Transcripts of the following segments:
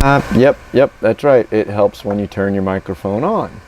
Yep, that's right. It helps when you turn your microphone on.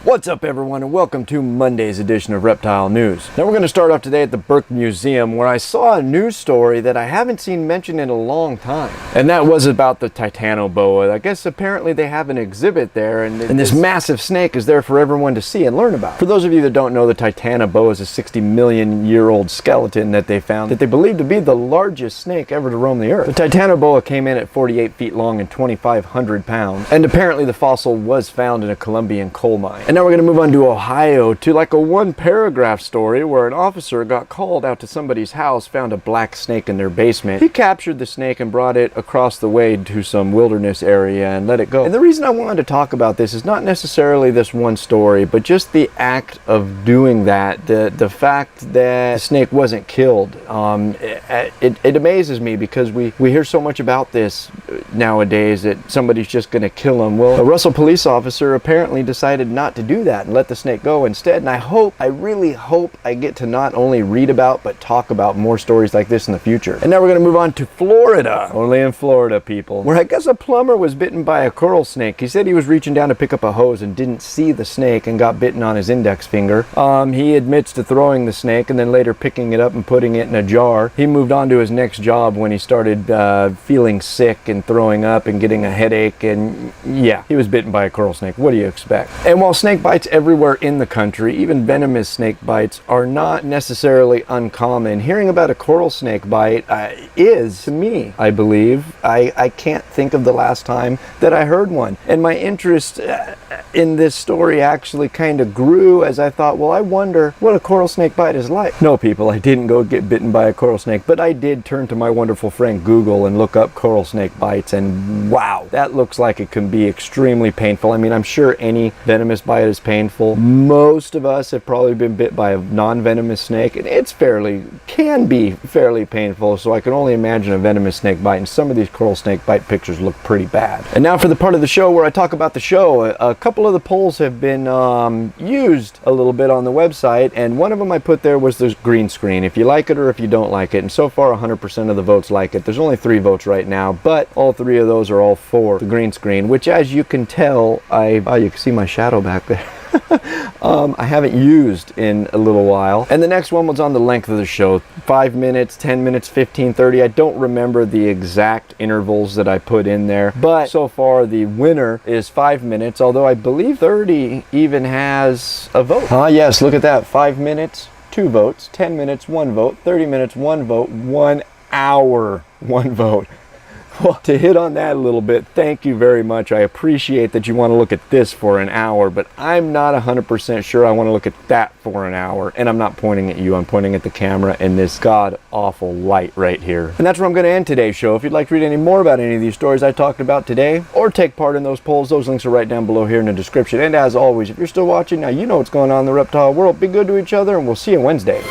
What's up everyone, and welcome to Monday's edition of Reptile News. Now we're going to start off today at the Burke Museum, where I saw a news story that I haven't seen mentioned in a long time. And that was about the titanoboa. I guess apparently they have an exhibit there, and this massive snake is there for everyone to see and learn about. For those of you that don't know, the titanoboa is a 60 million year old skeleton that they found that they believe to be the largest snake ever to roam the earth. The titanoboa came in at 48 feet long and 2,500 pounds, and apparently the fossil was found in a Colombian coal mine. And now we're going to move on to Ohio, to like a one-paragraph story where an officer got called out to somebody's house, found a black snake in their basement. He captured the snake and brought it across the way to some wilderness area and let it go. And the reason I wanted to talk about this is not necessarily this one story, but just the act of doing that, the fact that the snake wasn't killed. It amazes me because we hear so much about this nowadays, that somebody's just going to kill him. Well, a Russell police officer apparently decided not to do that and let the snake go instead. And I really hope I get to not only read about but talk about more stories like this in the future. And now we're going to move on to Florida. Only in Florida, people, where I guess a plumber was bitten by a coral snake. He said he was reaching down to pick up a hose and didn't see the snake and got bitten on his index finger. He admits to throwing the snake and then later picking it up and putting it in a jar. He moved on to his next job when he started feeling sick and throwing up and getting a headache, and yeah, he was bitten by a coral snake. What do you expect? And while snake bites everywhere in the country, even venomous snake bites are not necessarily uncommon, hearing about a coral snake bite is, to me, I believe. I can't think of the last time that I heard one. And my interest in this story actually kind of grew as I thought, well, I wonder what a coral snake bite is like. No, people, I didn't go get bitten by a coral snake, but I did turn to my wonderful friend Google and look up coral snake bites, and wow, that looks like it can be extremely painful. I mean, I'm sure any venomous bite is painful. Most of us have probably been bit by a non-venomous snake, and can be fairly painful, so I can only imagine a venomous snake bite, and some of these coral snake bite pictures look pretty bad. And now for the part of the show where I talk about the show. A couple of the polls have been used a little bit on the website, and one of them I put there was the green screen, if you like it or if you don't like it, and so far 100% of the votes like it. There's only 3 votes right now, but all 3 of those are all for the green screen, which, as you can tell, you can see my shadow back there. I haven't used in a little while. And the next one was on the length of the show. 5 minutes, 10 minutes, 15, 30. I don't remember the exact intervals that I put in there, but so far the winner is 5 minutes, although I believe 30 even has a vote. Yes, look at that. 5 minutes, 2 votes, 10 minutes, 1 vote, 30 minutes, 1 vote, 1 hour, 1 vote. Well, to hit on that a little bit, thank you very much. I appreciate that you want to look at this for an hour, but I'm not 100% sure I want to look at that for an hour. And I'm not pointing at you, I'm pointing at the camera and this god-awful light right here. And that's where I'm going to end today's show. If you'd like to read any more about any of these stories I talked about today, or take part in those polls, those links are right down below here in the description. And as always, if you're still watching, now you know what's going on in the reptile world. Be good to each other, and we'll see you Wednesday.